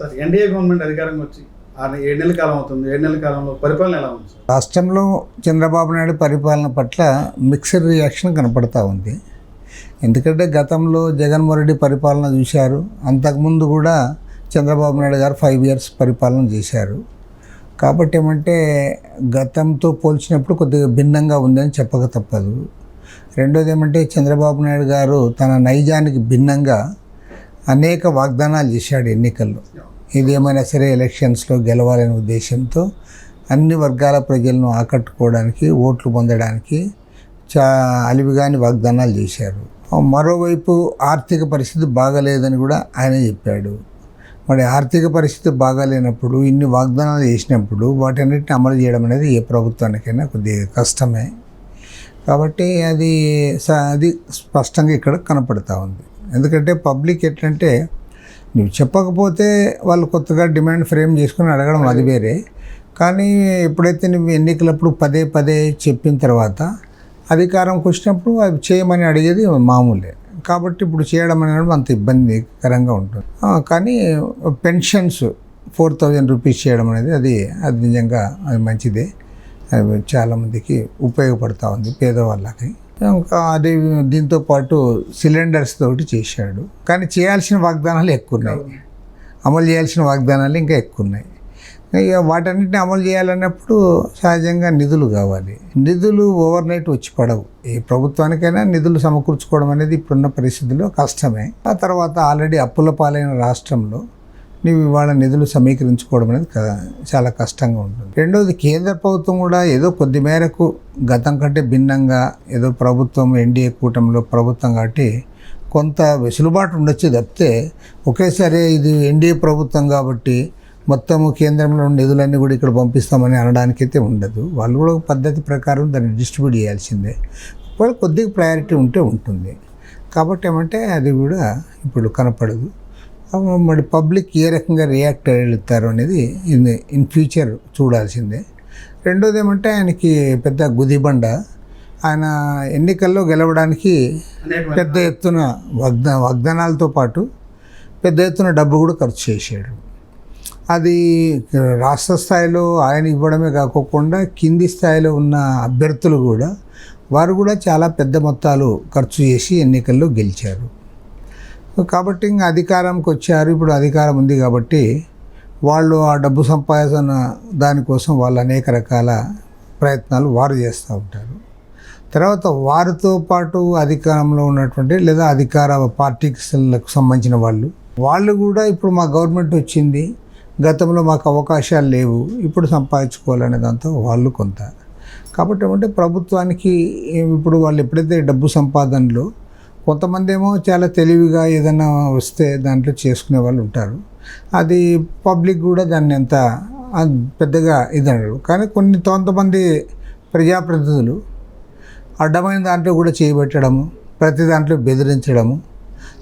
Sir NDA government అధికారంగా వచ్చి 7 నెలల కాలం అవుతుంది. 7 నెలల కాలంలో పరిపాలన ఎలా ఉంది సార్? రాష్ట్రంలో చంద్రబాబు నాయుడు పరిపాలన పట్ల మిక్స్డ్ రియాక్షన్ కనపడతా ఉంది. ఎందుకంటే గతంలో జగన్మోహన్ రెడ్డి పరిపాలన చూశారు. అంతకుముందు కూడా చంద్రబాబు నాయుడు గారు 5 years పరిపాలన చేశారు. కాబట్టి ఏమంటే గతంతో పోల్చినప్పుడు కొద్దిగా భిన్నంగా ఉందని చెప్పక తప్పదు. రెండోది ఏమంటే చంద్రబాబు నాయుడు గారు తన నైజానికి భిన్నంగా అనేక వాగ్దానాలు చేశాడు ఎన్నికల్లో. ఇదేమైనా సరే ఎలక్షన్స్లో గెలవాలనే ఉద్దేశంతో అన్ని వర్గాల ప్రజలను ఆకట్టుకోవడానికి, ఓట్లు పొందడానికి అలివిగాని వాగ్దానాలు చేశారు. మరోవైపు ఆర్థిక పరిస్థితి బాగాలేదని కూడా ఆయన చెప్పాడు. మరి ఆర్థిక పరిస్థితి బాగాలేనప్పుడు ఇన్ని వాగ్దానాలు చేసినప్పుడు వాటన్నిటిని అమలు చేయడం అనేది ఏ ప్రభుత్వానికైనా కొద్దిగా కష్టమే. కాబట్టి అది స్పష్టంగా ఇక్కడ కనపడతా ఉంది. ఎందుకంటే పబ్లిక్ ఎట్లంటే నువ్వు చెప్పకపోతే వాళ్ళు కొత్తగా డిమాండ్ ఫ్రేమ్ చేసుకుని అడగడం అది వేరే. కానీ ఎప్పుడైతే నువ్వు ఎన్నికలప్పుడు పదే పదే చెప్పిన తర్వాత అధికారంకి వచ్చినప్పుడు అవి చేయమని అడిగేది మామూలే. కాబట్టి ఇప్పుడు చేయడం అనేది అంత ఇబ్బందికరంగా ఉంటుంది. కానీ పెన్షన్స్ 4,000 rupees చేయడం అనేది అది నిజంగా అది మంచిదే. అది చాలామందికి ఉపయోగపడుతూ ఉంది, పేదవాళ్ళకి. ఇంకా అది దీంతో పాటు సిలిండర్స్ తోటి చేశాడు. కానీ చేయాల్సిన వాగ్దానాలు ఎక్కువ ఉన్నాయి, అమలు చేయాల్సిన వాగ్దానాలు ఇంకా ఎక్కువ ఉన్నాయి. ఇక వాటన్నిటిని అమలు చేయాలన్నప్పుడు సహజంగా నిధులు కావాలి. నిధులు ఓవర్ నైట్ వచ్చి పడవు. ఏ ప్రభుత్వానికైనా నిధులు సమకూర్చుకోవడం అనేది ఇప్పుడున్న పరిస్థితుల్లో కష్టమే. ఆ తర్వాత ఆల్రెడీ అప్పుల పాలైన రాష్ట్రంలో నీవు ఇవాళ నిధులు సమీకరించుకోవడం అనేది చాలా కష్టంగా ఉంటుంది. రెండోది కేంద్ర ప్రభుత్వం కూడా ఏదో కొద్ది మేరకు గతం కంటే భిన్నంగా ఏదో ప్రభుత్వం ఎన్డీఏ కూటమిలో ప్రభుత్వం కాబట్టి కొంత వెసులుబాటు ఉండొచ్చు తప్పితే ఒకేసారి ఇది ఎన్డీఏ ప్రభుత్వం కాబట్టి మొత్తము కేంద్రంలో నిధులన్నీ కూడా ఇక్కడ పంపిస్తామని అనడానికైతే ఉండదు. వాళ్ళు కూడా పద్ధతి ప్రకారం దాన్ని డిస్ట్రిబ్యూట్ చేయాల్సిందే. ఇప్పుడు కొద్దిగా ప్రయారిటీ ఉంటే ఉంటుంది. కాబట్టి ఏమంటే అది కూడా ఇప్పుడు కనపడదు. మరి పబ్లిక్ ఏ రకంగా రియాక్ట్ అవుతారు అనేది ఇన్ ఫ్యూచర్ చూడాల్సిందే. రెండోది ఏమంటే ఆయనకి పెద్ద గుదిబండ. ఆయన ఎన్నికల్లో గెలవడానికి పెద్ద ఎత్తున వాగ్దానాలతో పాటు పెద్ద ఎత్తున డబ్బు కూడా ఖర్చు చేశాడు. అది రాష్ట్ర స్థాయిలో ఆయన ఇవ్వడమే కాకుండా కింది స్థాయిలో ఉన్న అభ్యర్థులు కూడా వారు కూడా చాలా పెద్ద మొత్తాలు ఖర్చు చేసి ఎన్నికల్లో గెలిచారు. కాబట్టి ఇంకా అధికారంకి వచ్చారు. ఇప్పుడు అధికారం ఉంది కాబట్టి వాళ్ళు ఆ డబ్బు సంపాదన దానికోసం వాళ్ళు అనేక రకాల ప్రయత్నాలు వారు చేస్తూ ఉంటారు. తర్వాత వారితో పాటు అధికారంలో ఉన్నటువంటి లేదా అధికార పార్టీకి సంబంధించిన వాళ్ళు కూడా ఇప్పుడు మా గవర్నమెంట్ వచ్చింది, గతంలో మాకు అవకాశాలు లేవు, ఇప్పుడు సంపాదించుకోవాలనే దాంతో వాళ్ళు కొంత. కాబట్టి ఏమంటే ప్రభుత్వానికి ఇప్పుడు వాళ్ళు ఎప్పుడైతే డబ్బు సంపాదనలో కొంతమంది ఏమో చాలా తెలివిగా ఏదైనా వస్తే దాంట్లో చేసుకునే వాళ్ళు ఉంటారు. అది పబ్లిక్ కూడా దాన్ని ఎంత పెద్దగా ఇదనరు. కానీ కొంతమంది ప్రజాప్రతినిధులు అడ్డమైన దాంట్లో కూడా చేయబెట్టడము, ప్రతి దాంట్లో బెదిరించడము,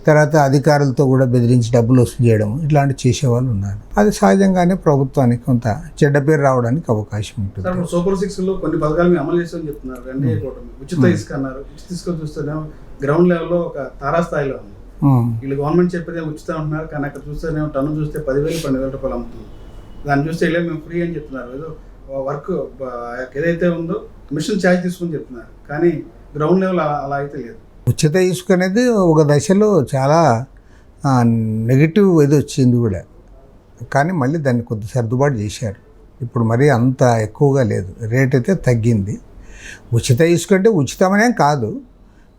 తర్వాత అధికారులతో కూడా బెదిరించి డబ్బులు వసూలు చేయడము, ఇట్లాంటివి చేసేవాళ్ళు ఉన్నారు. అది సహజంగానే ప్రభుత్వానికి కొంత చెడ్డ పేరు రావడానికి అవకాశం ఉంటుంది. సూపర్ 6లో కొన్ని పథకాలు మీరు అమలు చేస్తామని చెప్తున్నారు. ఎన్డీఏ కూటమి ఉచిత ఇసుక అన్నారు. ఉచిత ఇసుక చూస్తేనే గ్రౌండ్ లెవెల్లో ఒక తారాస్థాయిలో ఉంది. వీళ్ళు గవర్నమెంట్ చెప్పేది ఉచితం అంటున్నారు, కానీ అక్కడ చూస్తేనేమో టన్ను చూస్తే 10,000, 12,000 రూపాయలు అమ్ముతుంది. దాన్ని చూస్తే ఇలా మేము ఫ్రీ అని చెప్తున్నారు. ఏదో వర్క్ ఏదైతే ఉందో మిషన్ ఛార్జ్ తీసుకుని చెప్తున్నారు, కానీ గ్రౌండ్ లెవెల్ అలా అయితే లేదు. ఉచిత ఇసుక అనేది ఒక దశలో చాలా నెగిటివ్ ఇది వచ్చింది కూడా, కానీ మళ్ళీ దాన్ని కొద్ది సర్దుబాటు చేశారు. ఇప్పుడు మరీ అంత ఎక్కువగా లేదు, రేట్ అయితే తగ్గింది. ఉచిత ఇసుక అంటే ఉచితమనేం కాదు,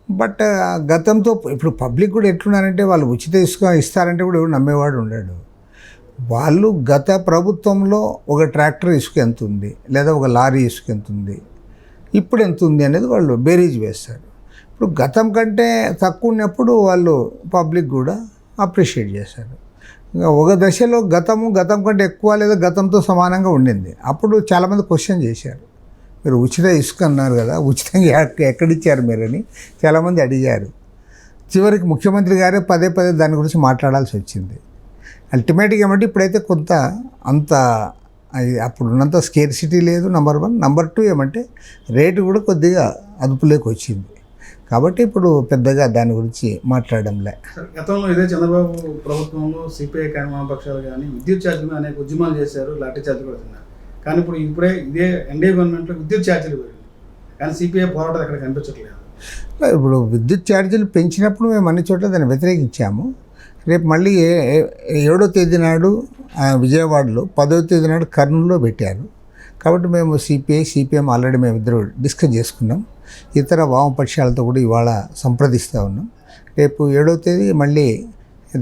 బట్ గతంతో ఇప్పుడు పబ్లిక్ కూడా ఎట్లున్నారంటే వాళ్ళు ఉచిత ఇసుక ఇస్తారంటే కూడా ఎవరు నమ్మేవాడు ఉండడు. వాళ్ళు గత ప్రభుత్వంలో ఒక ట్రాక్టర్ ఇసుక ఎంత ఉంది లేదా ఒక లారీ ఇసుక ఎంత ఉంది, ఇప్పుడు ఎంత ఉంది అనేది వాళ్ళు బేరీజ్ వేస్తారు. ఇప్పుడు గతం కంటే తక్కువ ఉన్నప్పుడు వాళ్ళు పబ్లిక్ కూడా అప్రిషియేట్ చేశారు. ఇంకా ఒక దశలో గతం కంటే ఎక్కువ లేదా గతంతో సమానంగా ఉండింది. అప్పుడు చాలామంది క్వశ్చన్ చేశారు, మీరు ఉచిత ఇసుక అన్నారు కదా, ఉచితంగా ఎక్కడిచ్చారు మీరని చాలామంది అడిగారు. చివరికి ముఖ్యమంత్రి గారే పదే దాని గురించి మాట్లాడాల్సి వచ్చింది. అల్టిమేట్గా ఏమంటే ఇప్పుడైతే కొంత అంత అప్పుడు ఉన్నంత స్కేర్సిటీ లేదు, నెంబర్ 1. నెంబర్ 2 ఏమంటే రేటు కూడా కొద్దిగా అదుపులోకి వచ్చింది. కాబట్టి ఇప్పుడు పెద్దగా దాని గురించి మాట్లాడడంలే. సార్, గతంలో ఇదే చంద్రబాబు ప్రభుత్వంలో సిపిఐ కానీ వామపక్షాలు కానీ విద్యుత్ ఛార్జీలు అనేక ఉద్యమాలు చేశారు, లాఠీ ఛార్జీ కూడా తిన్నారు. కానీ ఇప్పుడే ఇదే ఎన్డీఏ గవర్నమెంట్లో విద్యుత్ ఛార్జీలు పెరిగింది, కానీ సిపిఐ పోరాటం అక్కడ కనిపించట్లేదు. ఇప్పుడు విద్యుత్ ఛార్జీలు పెంచినప్పుడు మేము అన్ని చోట్ల దాన్ని వ్యతిరేకించాము. రేపు మళ్ళీ 7వ తేదీ నాడు విజయవాడలో, 10వ తేదీ నాడు కర్నూలులో పెట్టారు. కాబట్టి మేము సిపిఐ సిపిఎం ఆల్రెడీ మేము ఇద్దరు డిస్కస్ చేసుకున్నాం. ఇతర వామపక్షాలతో కూడా ఇవాళ సంప్రదిస్తూ ఉన్నాం. రేపు 7వ తేదీ మళ్ళీ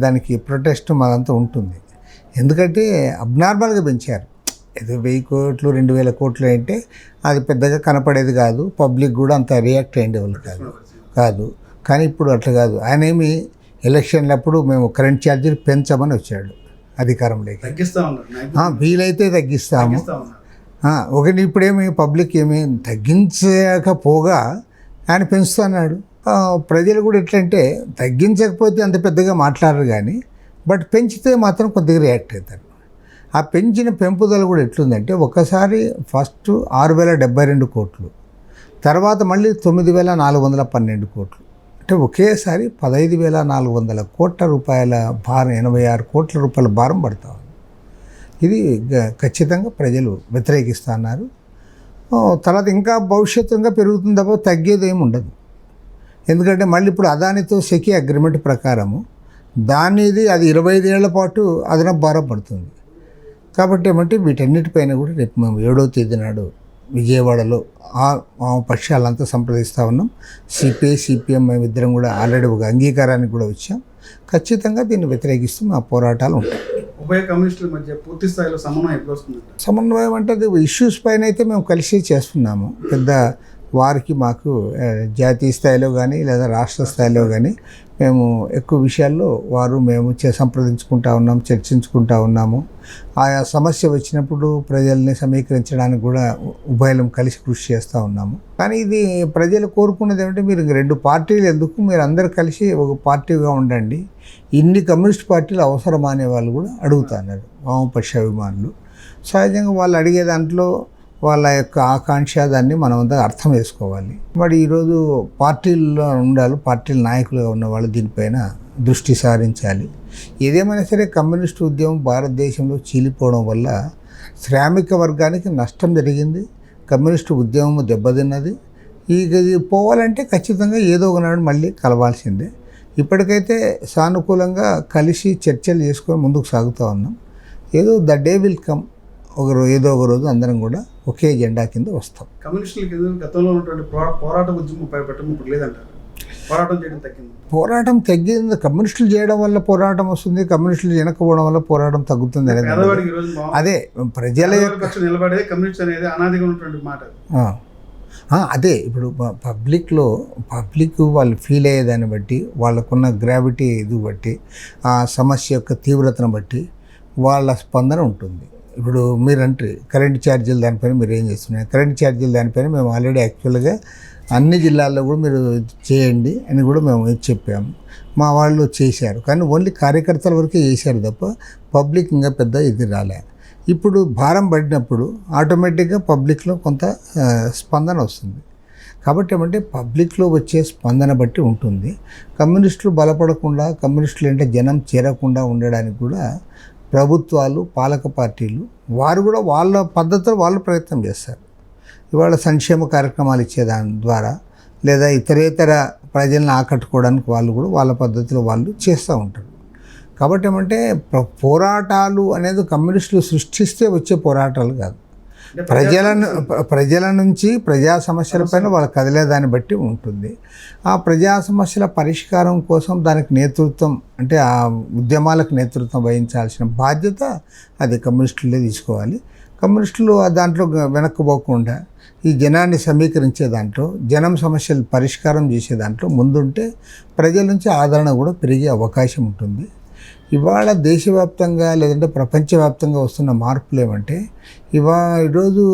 దానికి ప్రొటెస్ట్ మాదంతా ఉంటుంది. ఎందుకంటే అబ్నార్మల్గా పెంచారు. ఏదో 1000 కోట్లు 2000 కోట్లు అంటే అది పెద్దగా కనపడేది కాదు, పబ్లిక్ కూడా అంత రియాక్ట్ అయ్యేవాళ్ళు కాదు. కానీ ఇప్పుడు అట్లా కాదు. ఆయన ఏమి ఎలక్షన్లప్పుడు మేము కరెంట్ ఛార్జీలు పెంచమని వచ్చాడు అధికారంలోకి. వీలైతే తగ్గిస్తాము. ఒకటి ఇప్పుడేమి పబ్లిక్ ఏమి తగ్గించకపోగా ఆయన పెంచుతున్నాడు. ప్రజలు కూడా ఎట్లంటే తగ్గించకపోతే అంత పెద్దగా మాట్లాడరు కానీ, బట్ పెంచితే మాత్రం కొద్దిగా రియాక్ట్ అవుతారు. ఆ పెంచిన పెంపుదల కూడా ఎట్లుందంటే ఒకసారి ఫస్ట్ 6072 కోట్లు, తర్వాత మళ్ళీ 9412 కోట్లు, అంటే ఒకేసారి 15400 కోట్ల రూపాయల భారం, 86 కోట్ల రూపాయల భారం పడతా ఉంది. ఇది ఖచ్చితంగా ప్రజలు వ్యతిరేకిస్తున్నారు. తర్వాత ఇంకా భవిష్యత్తుగా పెరుగుతుంది తప్ప తగ్గేది ఏమి ఉండదు. ఎందుకంటే మళ్ళీ ఇప్పుడు అదానితో సెకీ అగ్రిమెంట్ ప్రకారము దానిది అది 25 ఏళ్ల పాటు అదనపు భారం పడుతుంది. కాబట్టి ఏమంటే వీటన్నిటిపైన కూడా రేపు మేము 7వ తేదీ నాడు విజయవాడలో పక్షాలంతా సంప్రదిస్తూ ఉన్నాం. సిపిఐ సిపిఎం మేమిద్దరం కూడా ఆల్రెడీ ఒక అంగీకారానికి కూడా వచ్చాం. ఖచ్చితంగా దీన్ని వ్యతిరేకిస్తూ మా పోరాటాలు ఉంటాయి. ఉభయ కమ్యూనిస్టుల మధ్య పూర్తి స్థాయిలో సమన్వయం ఎప్పుడు వస్తుందంట? సమన్వయం అంటే అది ఇష్యూస్ పైన అయితే మేము కలిసి చేస్తున్నాము. పెద్ద వారికి మాకు జాతీయ స్థాయిలో కానీ లేదా రాష్ట్ర స్థాయిలో కానీ మేము ఎక్కువ విషయాల్లో మేము సంప్రదించుకుంటా ఉన్నాము, చర్చించుకుంటా ఉన్నాము. ఆయా సమస్య వచ్చినప్పుడు ప్రజల్ని సమీకరించడానికి కూడా ఉభయలం కలిసి కృషి చేస్తూ ఉన్నాము. కానీ ఇది ప్రజలు కోరుకున్నది ఏమంటే మీరు 2 పార్టీలు ఎందుకు, మీరు అందరు కలిసి ఒక పార్టీగా ఉండండి, ఇన్ని కమ్యూనిస్ట్ పార్టీలు అవసరమా అనే వాళ్ళు కూడా అడుగుతున్నారు వామపక్ష అభిమానులు. సహజంగా వాళ్ళు అడిగే దాంట్లో వాళ్ళ యొక్క ఆకాంక్ష దాన్ని మనం అంతా అర్థం చేసుకోవాలి. మరి ఈరోజు పార్టీల్లో ఉండాలి, పార్టీల నాయకులుగా ఉన్న వాళ్ళు దీనిపైన దృష్టి సారించాలి. ఏదేమైనా సరే కమ్యూనిస్టు ఉద్యమం భారతదేశంలో చీలిపోవడం వల్ల శ్రామిక వర్గానికి నష్టం జరిగింది, కమ్యూనిస్టు ఉద్యమం దెబ్బతిన్నది. ఇది పోవాలంటే ఖచ్చితంగా ఏదో ఒకనాడు మళ్ళీ కలవాల్సిందే. ఇప్పటికైతే సానుకూలంగా కలిసి చర్చలు చేసుకొని ముందుకు సాగుతూ ఉన్నాం. ఏదో ద డే విల్ కమ్, ఏదో ఒక రోజు అందరం కూడా ఒకే జెండా కింద వస్తాం. కమ్యూనిస్టులకి గతంలో ఉన్నటువంటి పోరాట ఉద్యమం పెట్టడం ఇప్పుడు లేదంటారు, పోరాటం చేయడం తగ్గింది. పోరాటం తగ్గింది. కమ్యూనిస్టులు చేయడం వల్ల పోరాటం వస్తుంది, కమ్యూనిస్టులు వెనకపోవడం వల్ల పోరాటం తగ్గుతుంది అనేది అదే ప్రజల నిలబడే కమ్యూనిస్ట్ అనేది అనాదిగా ఉన్నటువంటి మాట. అదే ఇప్పుడు పబ్లిక్ వాళ్ళు ఫీల్ అయ్యేదాన్ని బట్టి, వాళ్ళకున్న గ్రావిటీ ఇది బట్టి, ఆ సమస్య యొక్క తీవ్రతను బట్టి వాళ్ళ స్పందన ఉంటుంది. ఇప్పుడు మీరంటే కరెంట్ ఛార్జీలు దానిపైన మీరు ఏం చేస్తున్నారు? కరెంట్ ఛార్జీలు దానిపైన మేము ఆల్రెడీ యాక్చువల్గా అన్ని జిల్లాల్లో కూడా మీరు చేయండి అని కూడా మేము చెప్పాము. మా వాళ్ళు చేశారు, కానీ ఓన్లీ కార్యకర్తల వరకే చేశారు తప్ప పబ్లిక్ ఇంకా పెద్ద ఇది రాలే. ఇప్పుడు భారం పడినప్పుడు ఆటోమేటిక్గా పబ్లిక్లో కొంత స్పందన వస్తుంది. కాబట్టి ఏమంటే పబ్లిక్లో వచ్చే స్పందన బట్టి ఉంటుంది. కమ్యూనిస్టులు బలపడకుండా, కమ్యూనిస్టులు అంటే జనం చేరకుండా ఉండడానికి కూడా ప్రభుత్వాలు, పాలక పార్టీలు వారు కూడా వాళ్ళ పద్ధతిలో వాళ్ళు ప్రయత్నం చేస్తారు. ఇవాళ సంక్షేమ కార్యక్రమాలు ఇచ్చేదాని ద్వారా లేదా ఇతరేతర ప్రజలను ఆకట్టుకోవడానికి వాళ్ళు కూడా వాళ్ళ పద్ధతిలో వాళ్ళు చేస్తూ ఉంటారు. కాబట్టి ఏమంటే పోరాటాలు అనేది కమ్యూనిస్టులు సృష్టిస్తే వచ్చే పోరాటాలు కాదు, ప్రజల నుంచి ప్రజా సమస్యలపైన వాళ్ళు కదిలేదాన్ని బట్టి ఉంటుంది. ఆ ప్రజా సమస్యల పరిష్కారం కోసం దానికి నేతృత్వం, అంటే ఆ ఉద్యమాలకు నేతృత్వం వహించాల్సిన బాధ్యత అది కమ్యూనిస్టులే తీసుకోవాలి. కమ్యూనిస్టులు దాంట్లో వెనక్కిపోకుండా ఈ జనాన్ని సమీకరించే దాంట్లో, జనం సమస్యలు పరిష్కారం చేసే దాంట్లో ముందుంటే ప్రజల నుంచి ఆదరణ కూడా పెరిగే అవకాశం ఉంటుంది. ఇవాళ దేశవ్యాప్తంగా లేదంటే ప్రపంచవ్యాప్తంగా వస్తున్న మార్పులు ఏమంటే ఈరోజు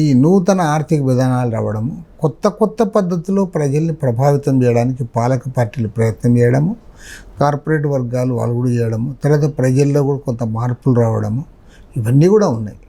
ఈ నూతన ఆర్థిక విధానాలు రావడము, కొత్త పద్ధతిలో ప్రజల్ని ప్రభావితం చేయడానికి పాలక పార్టీలు ప్రయత్నం చేయడము, కార్పొరేట్ వర్గాలు వాళ్ళు కూడా చేయడము, తర్వాత ప్రజల్లో కూడా కొంత మార్పులు రావడము, ఇవన్నీ కూడా ఉన్నాయి.